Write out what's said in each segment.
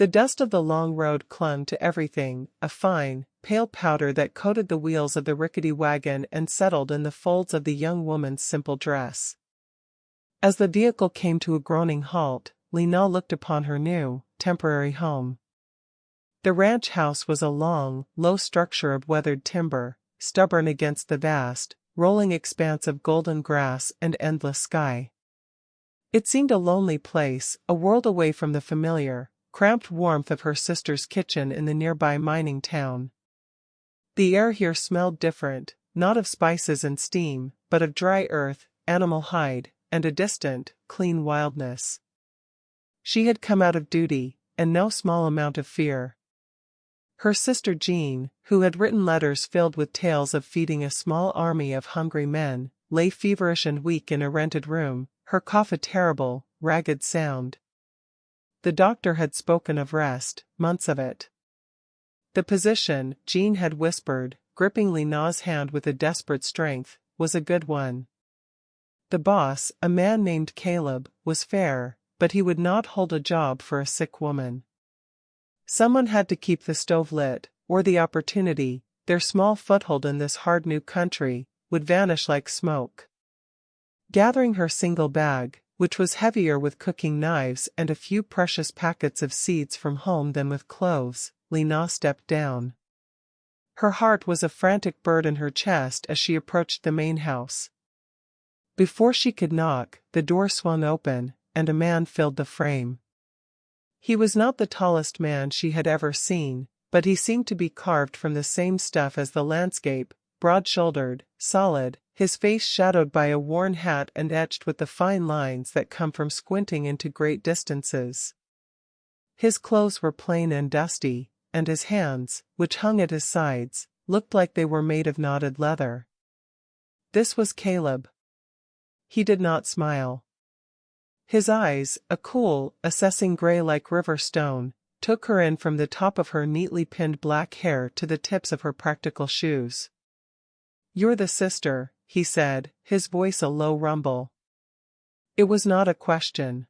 The dust of the long road clung to everything, a fine, pale powder that coated the wheels of the rickety wagon and settled in the folds of the young woman's simple dress. As the vehicle came to a groaning halt, Lena looked upon her new, temporary home. The ranch house was a long, low structure of weathered timber, stubborn against the vast, rolling expanse of golden grass and endless sky. It seemed a lonely place, a world away from the familiar, cramped warmth of her sister's kitchen in the nearby mining town. The air here smelled different, not of spices and steam, but of dry earth, animal hide, and a distant, clean wildness. She had come out of duty, and no small amount of fear. Her sister Jean, who had written letters filled with tales of feeding a small army of hungry men, lay feverish and weak in a rented room, her cough a terrible, ragged sound. The doctor had spoken of rest, months of it. The position, Jean had whispered, gripping Lena's hand with a desperate strength, was a good one. The boss, a man named Caleb, was fair, but he would not hold a job for a sick woman. Someone had to keep the stove lit, or the opportunity, their small foothold in this hard new country, would vanish like smoke. Gathering her single bag, which was heavier with cooking knives and a few precious packets of seeds from home than with cloves, Lena stepped down. Her heart was a frantic bird in her chest as she approached the main house. Before she could knock, the door swung open, and a man filled the frame. He was not the tallest man she had ever seen, but he seemed to be carved from the same stuff as the landscape, broad-shouldered, solid, his face shadowed by a worn hat and etched with the fine lines that come from squinting into great distances. His clothes were plain and dusty, and his hands, which hung at his sides, looked like they were made of knotted leather. This was Caleb. He did not smile. His eyes, a cool, assessing gray like river stone, took her in from the top of her neatly pinned black hair to the tips of her practical shoes. "You're the sister," he said, his voice a low rumble. It was not a question.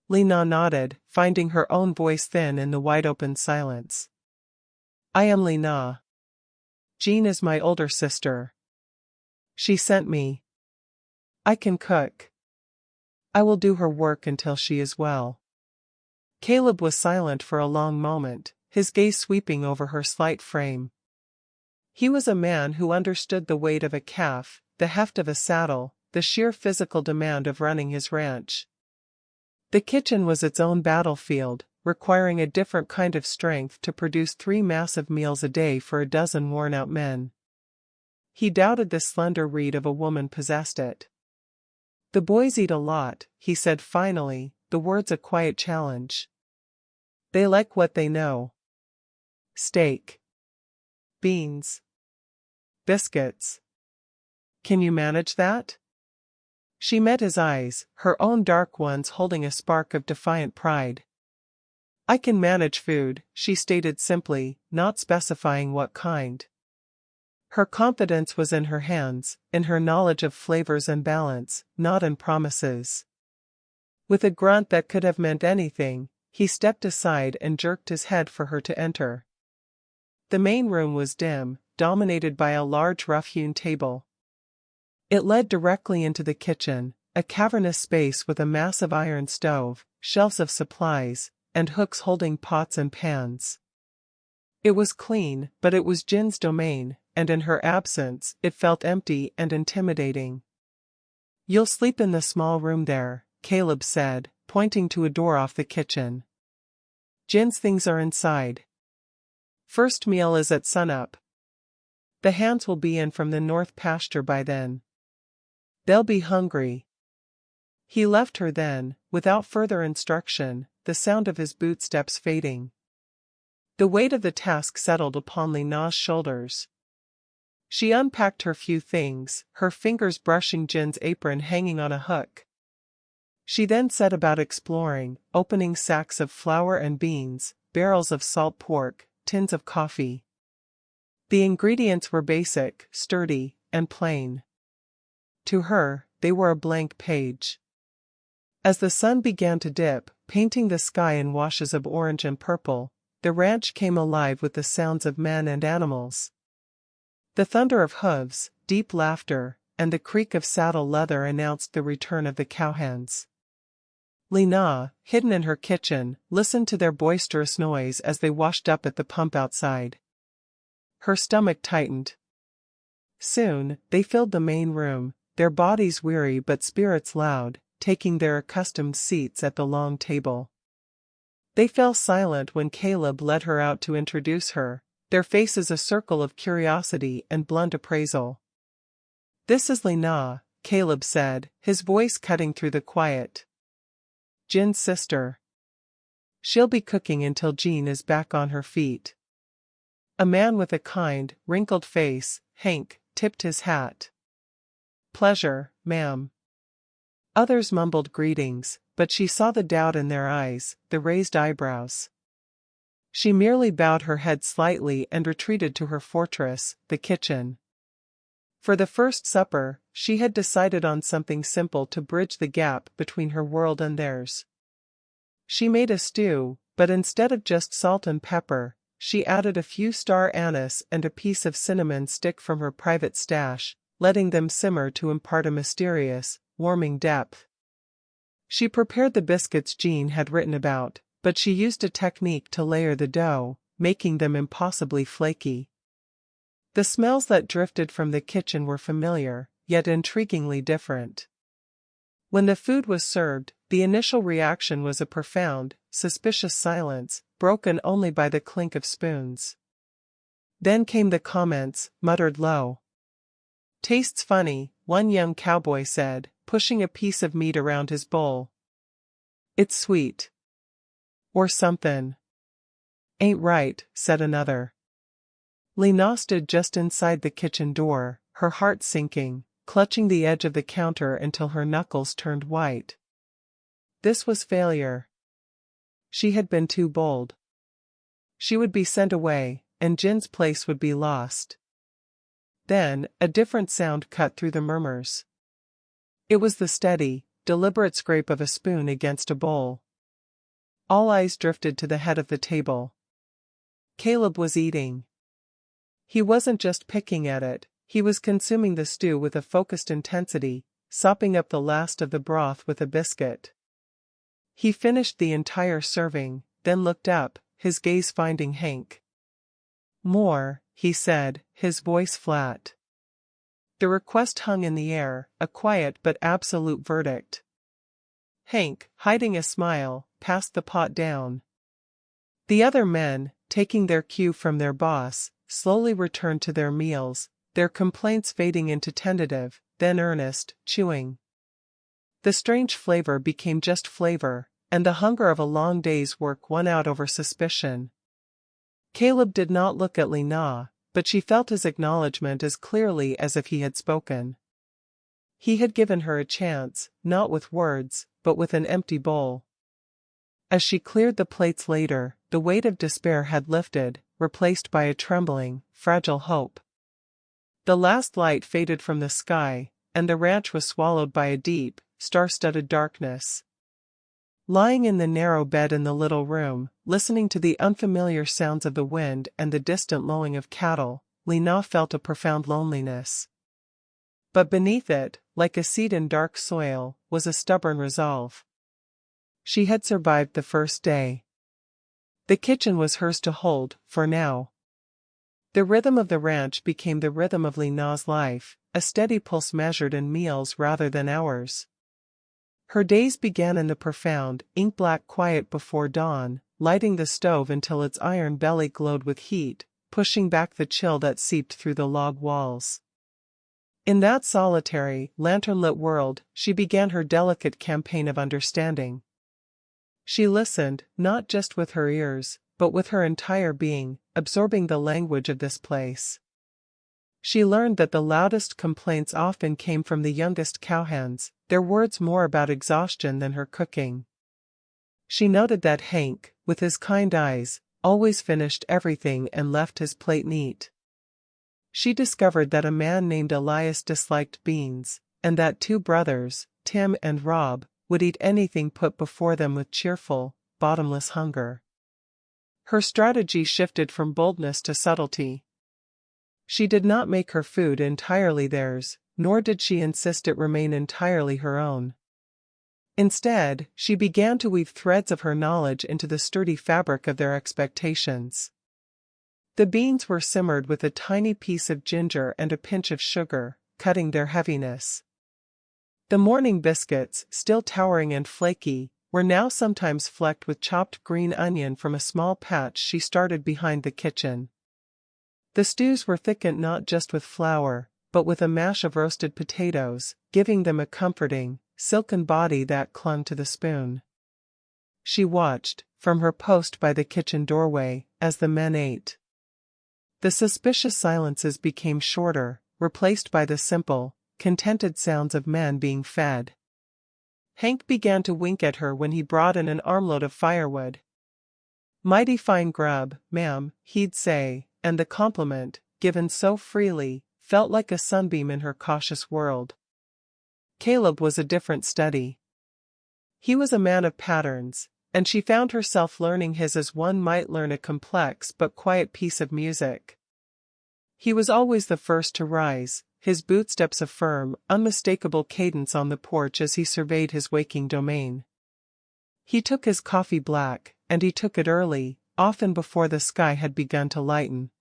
Lena nodded, finding her own voice thin in the wide-open silence. "I am Lena. Jean is my older sister. She sent me. I can cook. I will do her work until she is well." Caleb was silent for a long moment, his gaze sweeping over her slight frame. He was a man who understood the weight of a calf, the heft of a saddle, the sheer physical demand of running his ranch. The kitchen was its own battlefield, requiring a different kind of strength to produce 3 massive meals a day for a dozen worn-out men. He doubted the slender reed of a woman possessed it. "The boys eat a lot," he said finally, the words a quiet challenge. "They like what they know. Steak. Beans. Biscuits. Can you manage that?" She met his eyes, her own dark ones holding a spark of defiant pride. "I can manage food," she stated simply, not specifying what kind. Her confidence was in her hands, in her knowledge of flavors and balance, not in promises. With a grunt that could have meant anything, he stepped aside and jerked his head for her to enter. The main room was dim, dominated by a large rough-hewn table. It led directly into the kitchen, a cavernous space with a massive iron stove, shelves of supplies, and hooks holding pots and pans. It was clean, but it was Jin's domain, and in her absence, it felt empty and intimidating. "You'll sleep in the small room there," Caleb said, pointing to a door off the kitchen. "Jin's things are inside. First meal is at sunup. The hands will be in from the north pasture by then. They'll be hungry." He left her then, without further instruction, the sound of his bootsteps fading. The weight of the task settled upon Lena's shoulders. She unpacked her few things, her fingers brushing Jin's apron hanging on a hook. She then set about exploring, opening sacks of flour and beans, barrels of salt pork, tins of coffee. The ingredients were basic, sturdy, and plain. To her, they were a blank page. As the sun began to dip, painting the sky in washes of orange and purple, the ranch came alive with the sounds of men and animals. The thunder of hooves, deep laughter, and the creak of saddle leather announced the return of the cowhands. Lena, hidden in her kitchen, listened to their boisterous noise as they washed up at the pump outside. Her stomach tightened. Soon, they filled the main room, their bodies weary but spirits loud, taking their accustomed seats at the long table. They fell silent when Caleb led her out to introduce her, their faces a circle of curiosity and blunt appraisal. "This is Lena," Caleb said, his voice cutting through the quiet. "Jin's sister. She'll be cooking until Jean is back on her feet." A man with a kind, wrinkled face, Hank, tipped his hat. "Pleasure, ma'am." Others mumbled greetings, but she saw the doubt in their eyes, the raised eyebrows. She merely bowed her head slightly and retreated to her fortress, the kitchen. For the first supper, she had decided on something simple to bridge the gap between her world and theirs. She made a stew, but instead of just salt and pepper, she added a few star anise and a piece of cinnamon stick from her private stash, letting them simmer to impart a mysterious, warming depth. She prepared the biscuits Jean had written about, but she used a technique to layer the dough, making them impossibly flaky. The smells that drifted from the kitchen were familiar, yet intriguingly different. When the food was served, the initial reaction was a profound, suspicious silence, broken only by the clink of spoons. Then came the comments, muttered low. "Tastes funny," one young cowboy said, pushing a piece of meat around his bowl. "It's sweet. Or something." "Ain't right," said another. Lena stood just inside the kitchen door, her heart sinking, clutching the edge of the counter until her knuckles turned white. This was failure. She had been too bold. She would be sent away, and Jin's place would be lost. Then, a different sound cut through the murmurs. It was the steady, deliberate scrape of a spoon against a bowl. All eyes drifted to the head of the table. Caleb was eating. He wasn't just picking at it, he was consuming the stew with a focused intensity, sopping up the last of the broth with a biscuit. He finished the entire serving, then looked up, his gaze finding Hank. "More," he said, his voice flat. The request hung in the air, a quiet but absolute verdict. Hank, hiding a smile, passed the pot down. The other men, taking their cue from their boss, slowly returned to their meals, their complaints fading into tentative, then earnest, chewing. The strange flavor became just flavor, and the hunger of a long day's work won out over suspicion. Caleb did not look at Lena, but she felt his acknowledgement as clearly as if he had spoken. He had given her a chance, not with words, but with an empty bowl. As she cleared the plates later, the weight of despair had lifted, replaced by a trembling, fragile hope. The last light faded from the sky, and the ranch was swallowed by a deep, star-studded darkness. Lying in the narrow bed in the little room, listening to the unfamiliar sounds of the wind and the distant lowing of cattle, Lena felt a profound loneliness. But beneath it, like a seed in dark soil, was a stubborn resolve. She had survived the first day. The kitchen was hers to hold, for now. The rhythm of the ranch became the rhythm of Lena's life, a steady pulse measured in meals rather than hours. Her days began in the profound, ink-black quiet before dawn, lighting the stove until its iron belly glowed with heat, pushing back the chill that seeped through the log walls. In that solitary, lantern-lit world, she began her delicate campaign of understanding. She listened, not just with her ears, but with her entire being, absorbing the language of this place. She learned that the loudest complaints often came from the youngest cowhands, their words more about exhaustion than her cooking. She noted that Hank, with his kind eyes, always finished everything and left his plate neat. She discovered that a man named Elias disliked beans, and that two brothers, Tim and Rob, would eat anything put before them with cheerful, bottomless hunger. Her strategy shifted from boldness to subtlety. She did not make her food entirely theirs, nor did she insist it remain entirely her own. Instead, she began to weave threads of her knowledge into the sturdy fabric of their expectations. The beans were simmered with a tiny piece of ginger and a pinch of sugar, cutting their heaviness. The morning biscuits, still towering and flaky, were now sometimes flecked with chopped green onion from a small patch she started behind the kitchen. The stews were thickened not just with flour, but with a mash of roasted potatoes, giving them a comforting, silken body that clung to the spoon. She watched, from her post by the kitchen doorway, as the men ate. The suspicious silences became shorter, replaced by the simple, contented sounds of men being fed. Hank began to wink at her when he brought in an armload of firewood. "Mighty fine grub, ma'am," he'd say, and the compliment, given so freely, felt like a sunbeam in her cautious world. Caleb was a different study. He was a man of patterns, and she found herself learning his as one might learn a complex but quiet piece of music. He was always the first to rise, his bootsteps a firm, unmistakable cadence on the porch as he surveyed his waking domain. He took his coffee black, and he took it early, often before the sky had begun to lighten.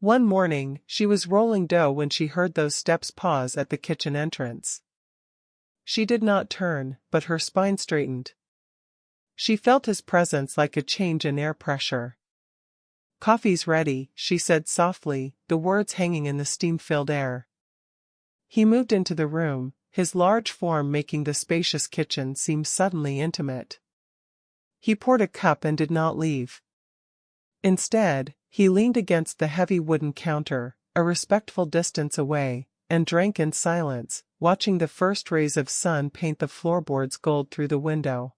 One morning, she was rolling dough when she heard those steps pause at the kitchen entrance. She did not turn, but her spine straightened. She felt his presence like a change in air pressure. "Coffee's ready," she said softly, the words hanging in the steam-filled air. He moved into the room, his large form making the spacious kitchen seem suddenly intimate. He poured a cup and did not leave. Instead, he leaned against the heavy wooden counter, a respectful distance away, and drank in silence, watching the first rays of sun paint the floorboards gold through the window.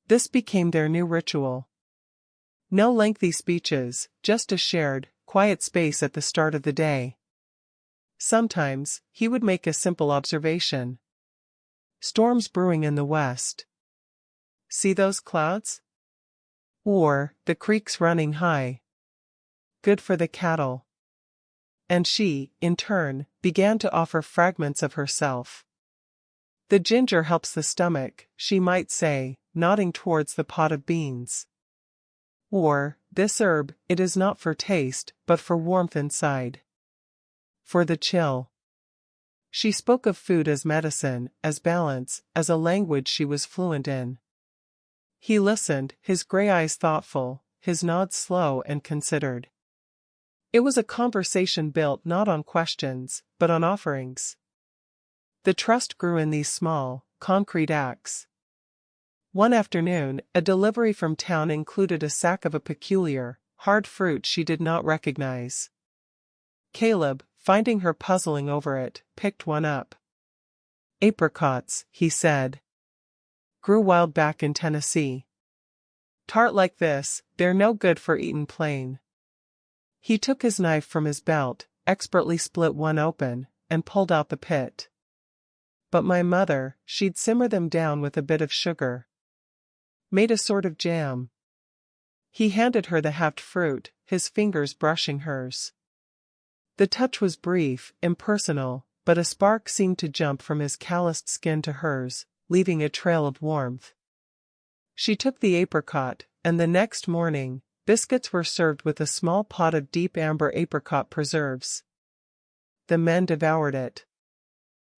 This became their new ritual. No lengthy speeches, just a shared, quiet space at the start of the day. Sometimes, he would make a simple observation. "Storms brewing in the west. See those clouds?" Or, "The creek's running high. Good for the cattle." And she, in turn, began to offer fragments of herself. "The ginger helps the stomach," she might say, nodding towards the pot of beans. Or, "This herb, it is not for taste, but for warmth inside. For the chill." She spoke of food as medicine, as balance, as a language she was fluent in. He listened, his gray eyes thoughtful, his nods slow and considered. It was a conversation built not on questions, but on offerings. The trust grew in these small, concrete acts. One afternoon, a delivery from town included a sack of a peculiar, hard fruit she did not recognize. Caleb, finding her puzzling over it, picked one up. "Apricots," he said. "Grew wild back in Tennessee. Tart like this, they're no good for eatin' plain." He took his knife from his belt, expertly split one open, and pulled out the pit. "But my mother, she'd simmer them down with a bit of sugar. Made a sort of jam." He handed her the halved fruit, his fingers brushing hers. The touch was brief, impersonal, but a spark seemed to jump from his calloused skin to hers, leaving a trail of warmth. She took the apricot, and the next morning, biscuits were served with a small pot of deep amber apricot preserves. The men devoured it.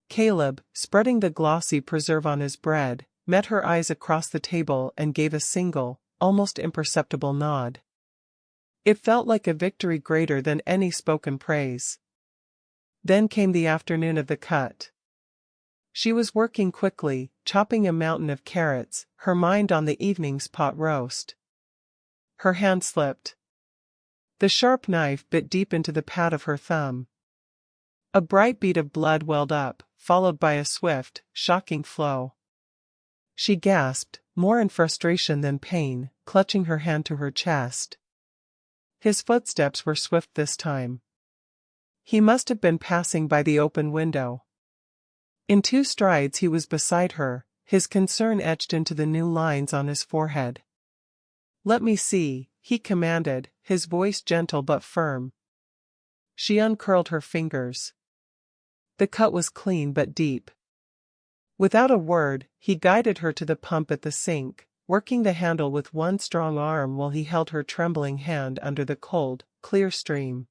Caleb, spreading the glossy preserve on his bread, met her eyes across the table and gave a single, almost imperceptible nod. It felt like a victory greater than any spoken praise. Then came the afternoon of the cut. She was working quickly, chopping a mountain of carrots, her mind on the evening's pot roast. Her hand slipped. The sharp knife bit deep into the pad of her thumb. A bright bead of blood welled up, followed by a swift, shocking flow. She gasped, more in frustration than pain, clutching her hand to her chest. His footsteps were swift this time. He must have been passing by the open window. In 2 strides he was beside her, his concern etched into the new lines on his forehead. "Let me see," he commanded, his voice gentle but firm. She uncurled her fingers. The cut was clean but deep. Without a word, he guided her to the pump at the sink, working the handle with one strong arm while he held her trembling hand under the cold, clear stream.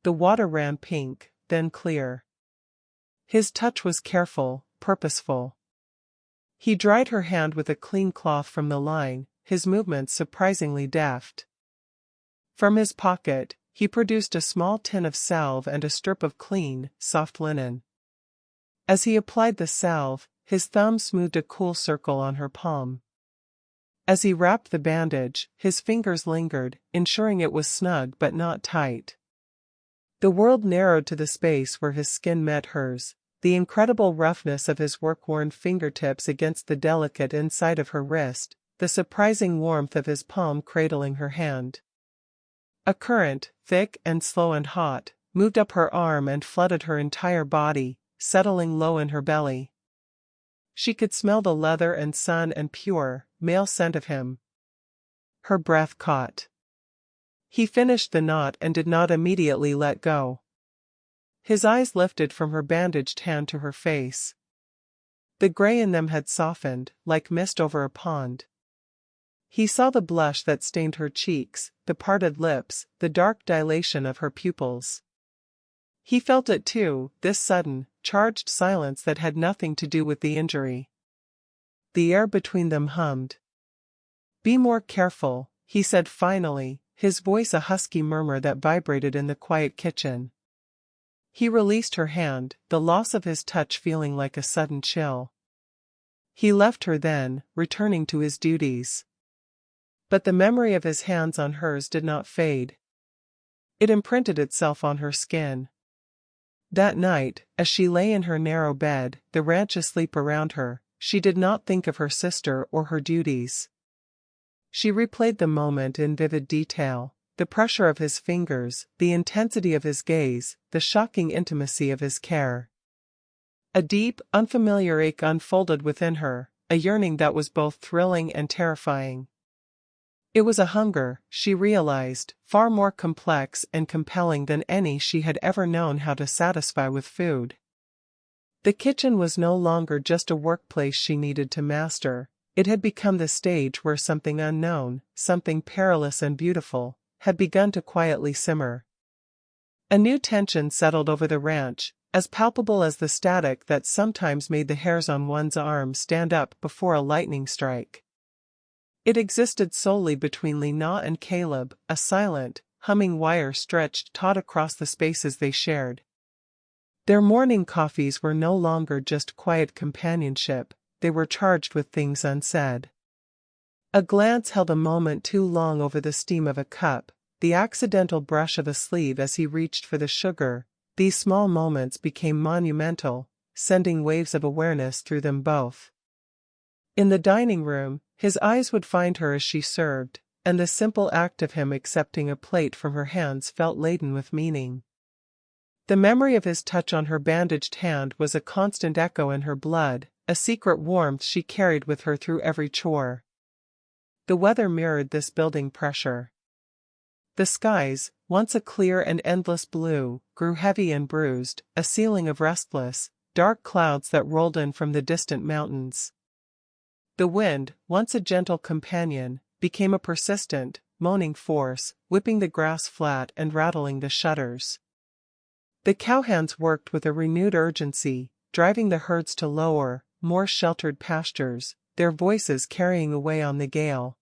The water ran pink, then clear. His touch was careful, purposeful. He dried her hand with a clean cloth from the line, his movements surprisingly deft. From his pocket, he produced a small tin of salve and a strip of clean, soft linen. As he applied the salve, his thumb smoothed a cool circle on her palm. As he wrapped the bandage, his fingers lingered, ensuring it was snug but not tight. The world narrowed to the space where his skin met hers, the incredible roughness of his work-worn fingertips against the delicate inside of her wrist, the surprising warmth of his palm cradling her hand. A current, thick and slow and hot, moved up her arm and flooded her entire body, settling low in her belly. She could smell the leather and sun and pure, male scent of him. Her breath caught. He finished the knot and did not immediately let go. His eyes lifted from her bandaged hand to her face. The gray in them had softened, like mist over a pond. He saw the blush that stained her cheeks, the parted lips, the dark dilation of her pupils. He felt it too, this sudden, charged silence that had nothing to do with the injury. The air between them hummed. "Be more careful," he said finally, his voice a husky murmur that vibrated in the quiet kitchen. He released her hand, the loss of his touch feeling like a sudden chill. He left her then, returning to his duties. But the memory of his hands on hers did not fade. It imprinted itself on her skin. That night, as she lay in her narrow bed, the ranch asleep around her, she did not think of her sister or her duties. She replayed the moment in vivid detail, the pressure of his fingers, the intensity of his gaze, the shocking intimacy of his care. A deep, unfamiliar ache unfolded within her, a yearning that was both thrilling and terrifying. It was a hunger, she realized, far more complex and compelling than any she had ever known how to satisfy with food. The kitchen was no longer just a workplace she needed to master, it had become the stage where something unknown, something perilous and beautiful, had begun to quietly simmer. A new tension settled over the ranch, as palpable as the static that sometimes made the hairs on one's arm stand up before a lightning strike. It existed solely between Lena and Caleb, a silent, humming wire stretched taut across the spaces they shared. Their morning coffees were no longer just quiet companionship, they were charged with things unsaid. A glance held a moment too long over the steam of a cup, the accidental brush of a sleeve as he reached for the sugar. These small moments became monumental, sending waves of awareness through them both. In the dining room, his eyes would find her as she served, and the simple act of him accepting a plate from her hands felt laden with meaning. The memory of his touch on her bandaged hand was a constant echo in her blood, a secret warmth she carried with her through every chore. The weather mirrored this building pressure. The skies, once a clear and endless blue, grew heavy and bruised, a ceiling of restless, dark clouds that rolled in from the distant mountains. The wind, once a gentle companion, became a persistent, moaning force, whipping the grass flat and rattling the shutters. The cowhands worked with a renewed urgency, driving the herds to lower, more sheltered pastures, their voices carrying away on the gale.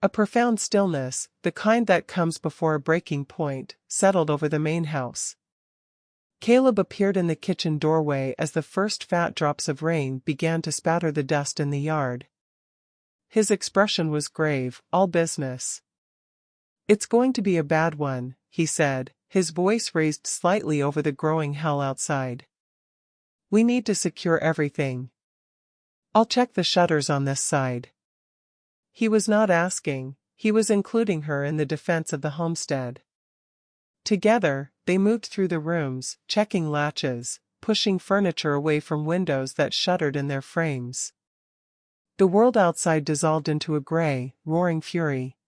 A profound stillness, the kind that comes before a breaking point, settled over the main house. Caleb appeared in the kitchen doorway as the first fat drops of rain began to spatter the dust in the yard. His expression was grave, all business. "It's going to be a bad one," he said, his voice raised slightly over the growing hell outside. "We need to secure everything. I'll check the shutters on this side." He was not asking, he was including her in the defense of the homestead. Together, they moved through the rooms, checking latches, pushing furniture away from windows that shuddered in their frames. The world outside dissolved into a gray, roaring fury.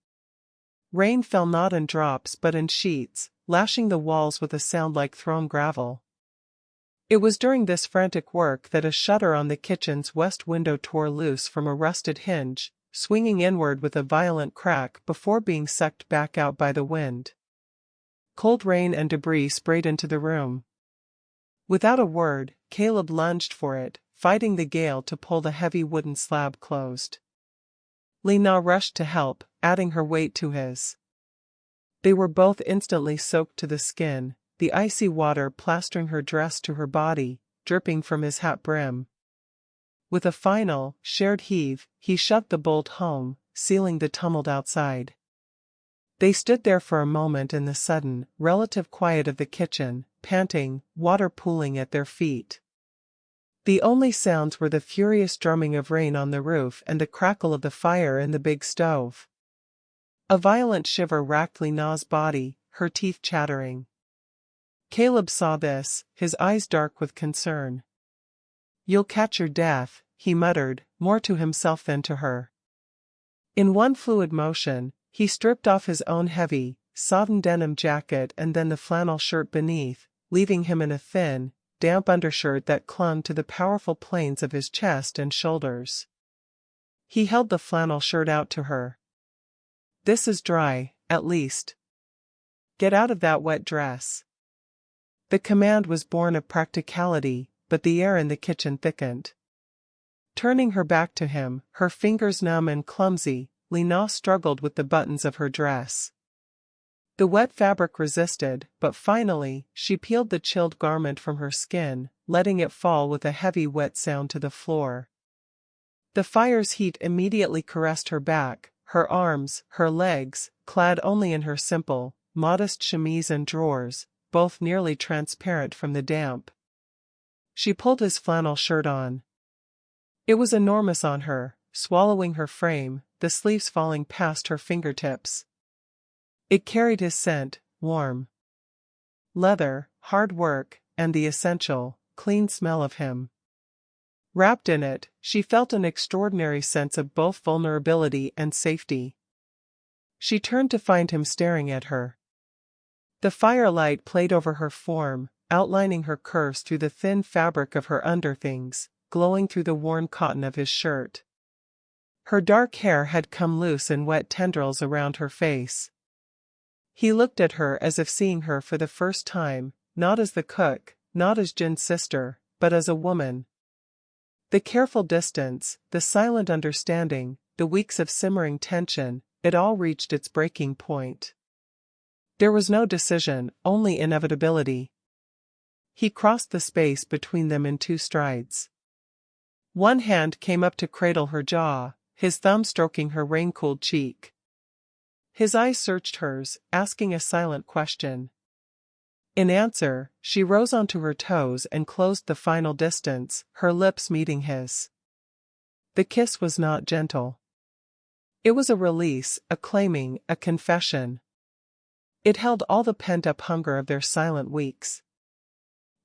Rain fell not in drops but in sheets, lashing the walls with a sound like thrown gravel. It was during this frantic work that a shutter on the kitchen's west window tore loose from a rusted hinge, swinging inward with a violent crack before being sucked back out by the wind. Cold rain and debris sprayed into the room. Without a word, Caleb lunged for it, fighting the gale to pull the heavy wooden slab closed. Lena rushed to help, adding her weight to his. They were both instantly soaked to the skin, the icy water plastering her dress to her body, dripping from his hat brim. With a final, shared heave, he shoved the bolt home, sealing the tumult outside. They stood there for a moment in the sudden, relative quiet of the kitchen, panting, water pooling at their feet. The only sounds were the furious drumming of rain on the roof and the crackle of the fire in the big stove. A violent shiver racked Lena's body, her teeth chattering. Caleb saw this, his eyes dark with concern. "You'll catch your death," he muttered, more to himself than to her. In one fluid motion, he stripped off his own heavy, sodden denim jacket and then the flannel shirt beneath, leaving him in a thin, damp undershirt that clung to the powerful planes of his chest and shoulders. He held the flannel shirt out to her. "This is dry, at least. Get out of that wet dress." The command was born of practicality, but the air in the kitchen thickened. Turning her back to him, her fingers numb and clumsy, Lena struggled with the buttons of her dress. The wet fabric resisted, but finally, she peeled the chilled garment from her skin, letting it fall with a heavy wet sound to the floor. The fire's heat immediately caressed her back, her arms, her legs, clad only in her simple, modest chemise and drawers, both nearly transparent from the damp. She pulled his flannel shirt on. It was enormous on her, swallowing her frame, the sleeves falling past her fingertips. It carried his scent, warm leather, hard work, and the essential, clean smell of him. Wrapped in it, she felt an extraordinary sense of both vulnerability and safety. She turned to find him staring at her. The firelight played over her form, outlining her curves through the thin fabric of her underthings, glowing through the worn cotton of his shirt. Her dark hair had come loose in wet tendrils around her face. He looked at her as if seeing her for the first time, not as the cook, not as Jin's sister, but as a woman. The careful distance, the silent understanding, the weeks of simmering tension, it all reached its breaking point. There was no decision, only inevitability. He crossed the space between them in 2 strides. One hand came up to cradle her jaw, his thumb stroking her rain-cooled cheek. His eyes searched hers, asking a silent question. In answer, she rose onto her toes and closed the final distance, her lips meeting his. The kiss was not gentle. It was a release, a claiming, a confession. It held all the pent-up hunger of their silent weeks.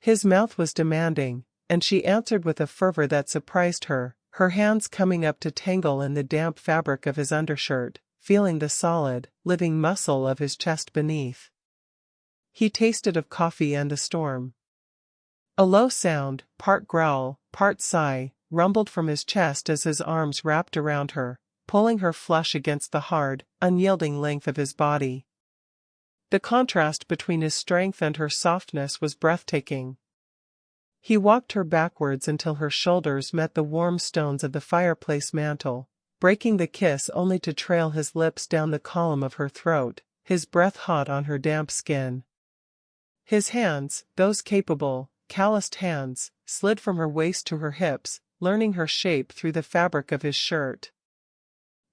His mouth was demanding, and she answered with a fervor that surprised her, her hands coming up to tangle in the damp fabric of his undershirt, feeling the solid, living muscle of his chest beneath. He tasted of coffee and the storm. A low sound, part growl, part sigh, rumbled from his chest as his arms wrapped around her, pulling her flush against the hard, unyielding length of his body. The contrast between his strength and her softness was breathtaking. He walked her backwards until her shoulders met the warm stones of the fireplace mantel, breaking the kiss only to trail his lips down the column of her throat, his breath hot on her damp skin. His hands, those capable, calloused hands, slid from her waist to her hips, learning her shape through the fabric of his shirt.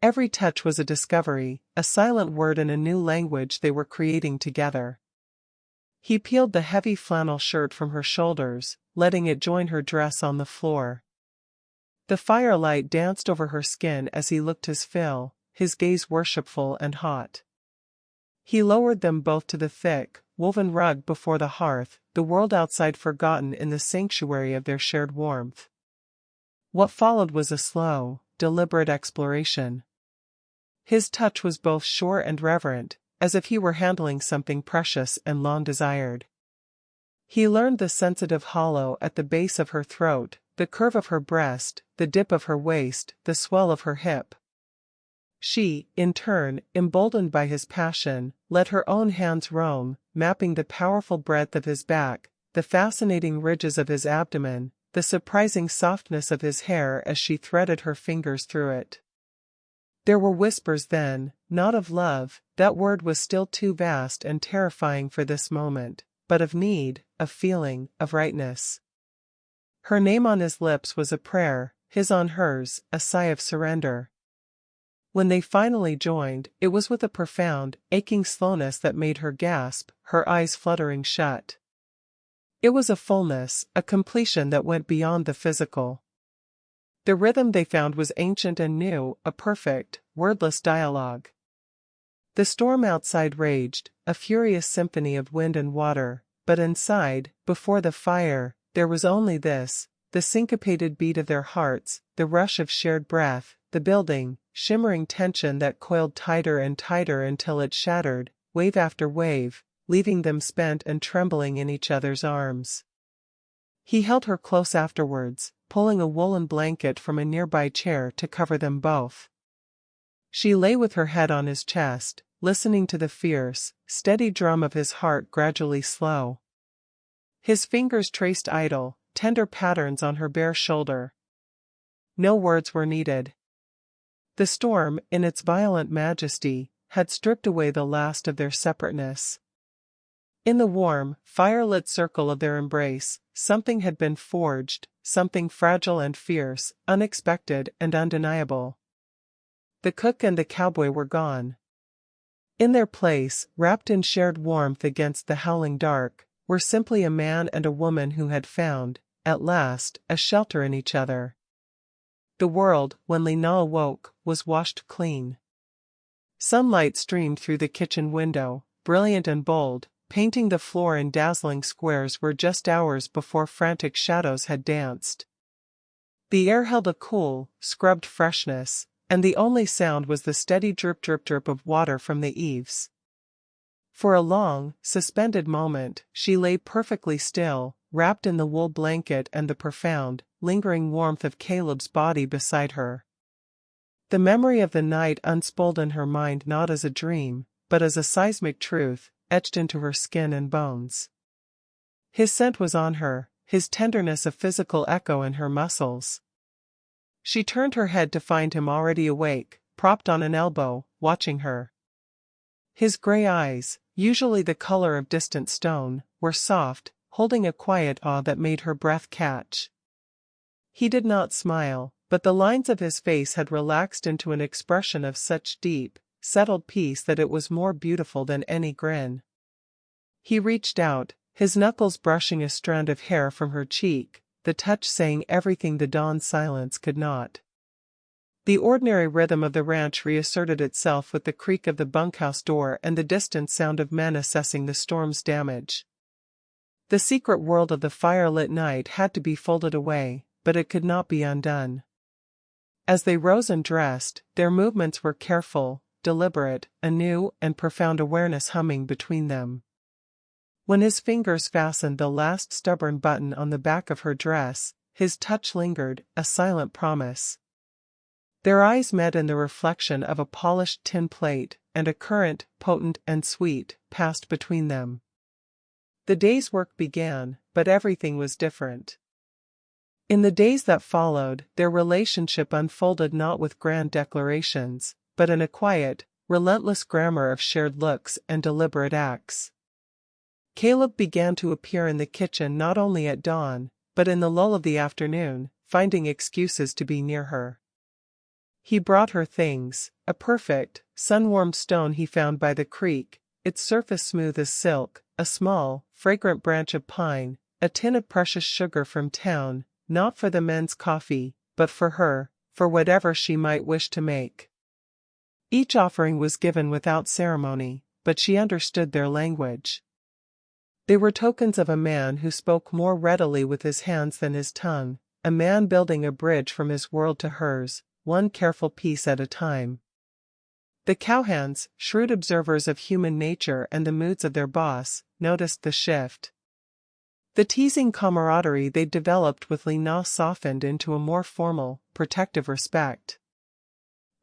Every touch was a discovery, a silent word in a new language they were creating together. He peeled the heavy flannel shirt from her shoulders, letting it join her dress on the floor. The firelight danced over her skin as he looked his fill, his gaze worshipful and hot. He lowered them both to the thick, woven rug before the hearth, the world outside forgotten in the sanctuary of their shared warmth. What followed was a slow, deliberate exploration. His touch was both sure and reverent, as if he were handling something precious and long desired. He learned the sensitive hollow at the base of her throat, the curve of her breast, the dip of her waist, the swell of her hip. She, in turn, emboldened by his passion, let her own hands roam, mapping the powerful breadth of his back, the fascinating ridges of his abdomen, the surprising softness of his hair as she threaded her fingers through it. There were whispers then, not of love, that word was still too vast and terrifying for this moment, but of need, of feeling, of rightness. Her name on his lips was a prayer, his on hers, a sigh of surrender. When they finally joined, it was with a profound, aching slowness that made her gasp, her eyes fluttering shut. It was a fullness, a completion that went beyond the physical. The rhythm they found was ancient and new, a perfect, wordless dialogue. The storm outside raged, a furious symphony of wind and water, but inside, before the fire, there was only this, the syncopated beat of their hearts, the rush of shared breath, the building, shimmering tension that coiled tighter and tighter until it shattered, wave after wave, leaving them spent and trembling in each other's arms. He held her close afterwards, pulling a woolen blanket from a nearby chair to cover them both. She lay with her head on his chest, listening to the fierce, steady drum of his heart gradually slow. His fingers traced idle, tender patterns on her bare shoulder. No words were needed. The storm, in its violent majesty, had stripped away the last of their separateness. In the warm, fire-lit circle of their embrace, something had been forged, something fragile and fierce, unexpected and undeniable. The cook and the cowboy were gone. In their place, wrapped in shared warmth against the howling dark, were simply a man and a woman who had found, at last, a shelter in each other. The world, when Lena awoke, was washed clean. Sunlight streamed through the kitchen window, brilliant and bold, painting the floor in dazzling squares where just hours before frantic shadows had danced. The air held a cool, scrubbed freshness, and the only sound was the steady drip-drip-drip of water from the eaves. For a long, suspended moment, she lay perfectly still, wrapped in the wool blanket and the profound, lingering warmth of Caleb's body beside her. The memory of the night unspooled in her mind not as a dream, but as a seismic truth, etched into her skin and bones. His scent was on her, his tenderness a physical echo in her muscles. She turned her head to find him already awake, propped on an elbow, watching her. His gray eyes, usually the color of distant stone, were soft, holding a quiet awe that made her breath catch. He did not smile, but the lines of his face had relaxed into an expression of such deep, settled peace that it was more beautiful than any grin. He reached out, his knuckles brushing a strand of hair from her cheek, the touch saying everything the dawn silence could not. The ordinary rhythm of the ranch reasserted itself with the creak of the bunkhouse door and the distant sound of men assessing the storm's damage. The secret world of the fire-lit night had to be folded away, but it could not be undone. As they rose and dressed, their movements were careful, deliberate, a new and profound awareness humming between them. When his fingers fastened the last stubborn button on the back of her dress, his touch lingered, a silent promise. Their eyes met in the reflection of a polished tin plate, and a current, potent and sweet, passed between them. The day's work began, but everything was different. In the days that followed, their relationship unfolded not with grand declarations, but in a quiet, relentless grammar of shared looks and deliberate acts. Caleb began to appear in the kitchen not only at dawn, but in the lull of the afternoon, finding excuses to be near her. He brought her things, a perfect, sun-warmed stone he found by the creek, its surface smooth as silk, a small, fragrant branch of pine, a tin of precious sugar from town, not for the men's coffee, but for her, for whatever she might wish to make. Each offering was given without ceremony, but she understood their language. They were tokens of a man who spoke more readily with his hands than his tongue, a man building a bridge from his world to hers, one careful piece at a time. The cowhands, shrewd observers of human nature and the moods of their boss, noticed the shift. The teasing camaraderie they'd developed with Lena softened into a more formal, protective respect.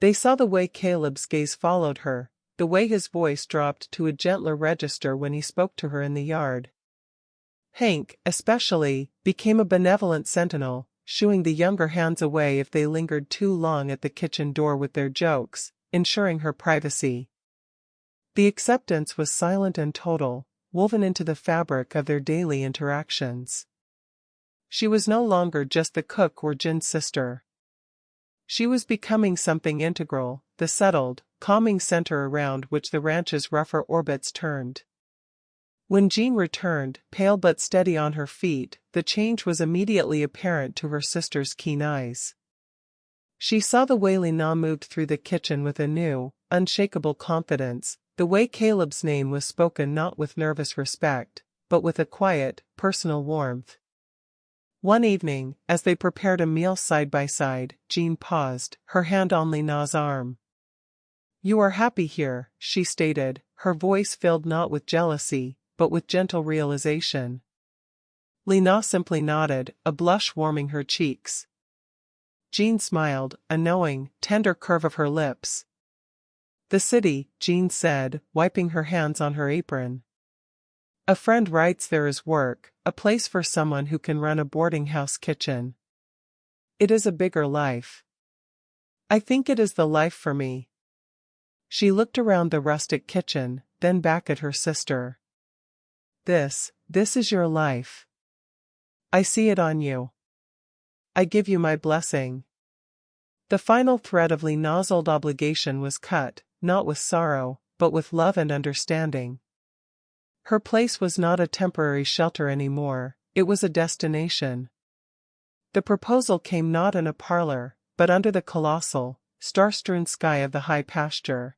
They saw the way Caleb's gaze followed her, the way his voice dropped to a gentler register when he spoke to her in the yard. Hank, especially, became a benevolent sentinel, shooing the younger hands away if they lingered too long at the kitchen door with their jokes, ensuring her privacy. The acceptance was silent and total, woven into the fabric of their daily interactions. She was no longer just the cook or Jin's sister. She was becoming something integral, the settled, calming center around which the ranch's rougher orbits turned. When Jean returned, pale but steady on her feet, the change was immediately apparent to her sister's keen eyes. She saw the way Lena moved through the kitchen with a new, unshakable confidence, the way Caleb's name was spoken not with nervous respect, but with a quiet, personal warmth. One evening, as they prepared a meal side by side, Jean paused, her hand on Lena's arm. "You are happy here," she stated, her voice filled not with jealousy, but with gentle realization. Lena simply nodded, a blush warming her cheeks. Jean smiled, a knowing, tender curve of her lips. "The city," Jean said, wiping her hands on her apron. "A friend writes there is work, a place for someone who can run a boarding house kitchen. It is a bigger life. I think it is the life for me." She looked around the rustic kitchen, then back at her sister. This is your life. I see it on you. I give you my blessing." The final thread of Lena's old obligation was cut, not with sorrow, but with love and understanding. Her place was not a temporary shelter anymore, it was a destination. The proposal came not in a parlor, but under the colossal, star-strewn sky of the high pasture.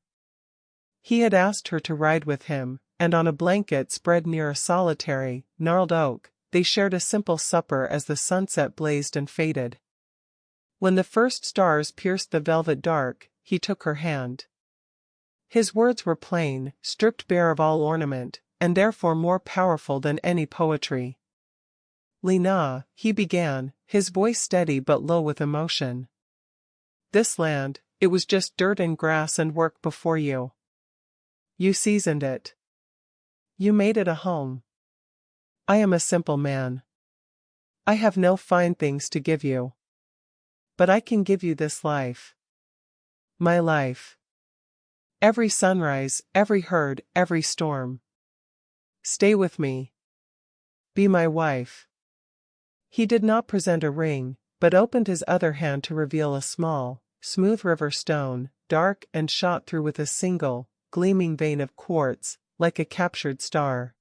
He had asked her to ride with him, and on a blanket spread near a solitary, gnarled oak, they shared a simple supper as the sunset blazed and faded. When the first stars pierced the velvet dark, he took her hand. His words were plain, stripped bare of all ornament, and therefore more powerful than any poetry. "Lena," he began, his voice steady but low with emotion. "This land, it was just dirt and grass and work before you. You seasoned it. You made it a home. I am a simple man. I have no fine things to give you. But I can give you this life. My life. Every sunrise, every herd, every storm. Stay with me. Be my wife." He did not present a ring, but opened his other hand to reveal a small, smooth river stone, dark and shot through with a single, gleaming vein of quartz, like a captured star.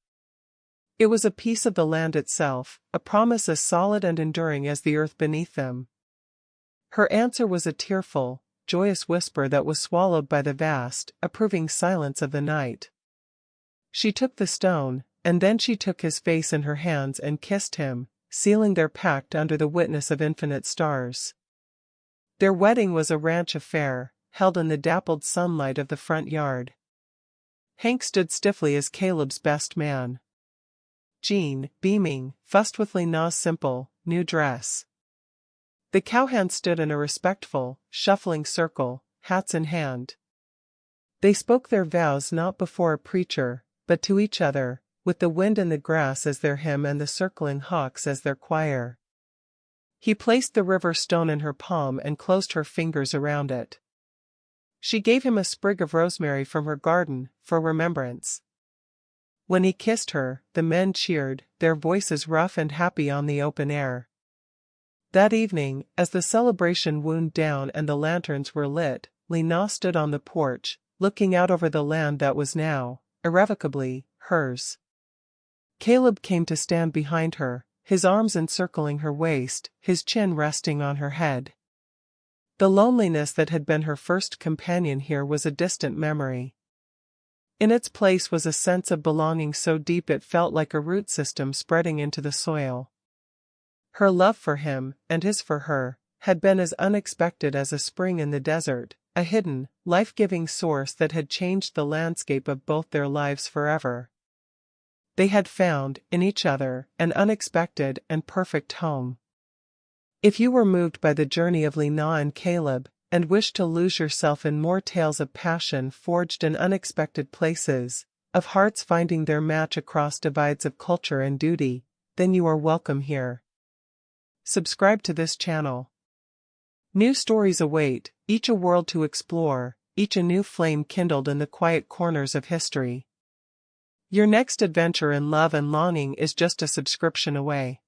It was a piece of the land itself, a promise as solid and enduring as the earth beneath them. Her answer was a tearful, joyous whisper that was swallowed by the vast, approving silence of the night. She took the stone, and then she took his face in her hands and kissed him, sealing their pact under the witness of infinite stars. Their wedding was a ranch affair, held in the dappled sunlight of the front yard. Hank stood stiffly as Caleb's best man. Jean, beaming, fussed with Lena's simple, new dress. The cowhands stood in a respectful, shuffling circle, hats in hand. They spoke their vows not before a preacher, but to each other, with the wind and the grass as their hymn and the circling hawks as their choir. He placed the river stone in her palm and closed her fingers around it. She gave him a sprig of rosemary from her garden, for remembrance. When he kissed her, the men cheered, their voices rough and happy on the open air. That evening, as the celebration wound down and the lanterns were lit, Lena stood on the porch, looking out over the land that was now, irrevocably, hers. Caleb came to stand behind her, his arms encircling her waist, his chin resting on her head. The loneliness that had been her first companion here was a distant memory. In its place was a sense of belonging so deep it felt like a root system spreading into the soil. Her love for him, and his for her, had been as unexpected as a spring in the desert, a hidden, life-giving source that had changed the landscape of both their lives forever. They had found, in each other, an unexpected and perfect home. If you were moved by the journey of Lena and Caleb, and wished to lose yourself in more tales of passion forged in unexpected places, of hearts finding their match across divides of culture and duty, then you are welcome here. Subscribe to this channel. New stories await, each a world to explore, each a new flame kindled in the quiet corners of history. Your next adventure in love and longing is just a subscription away.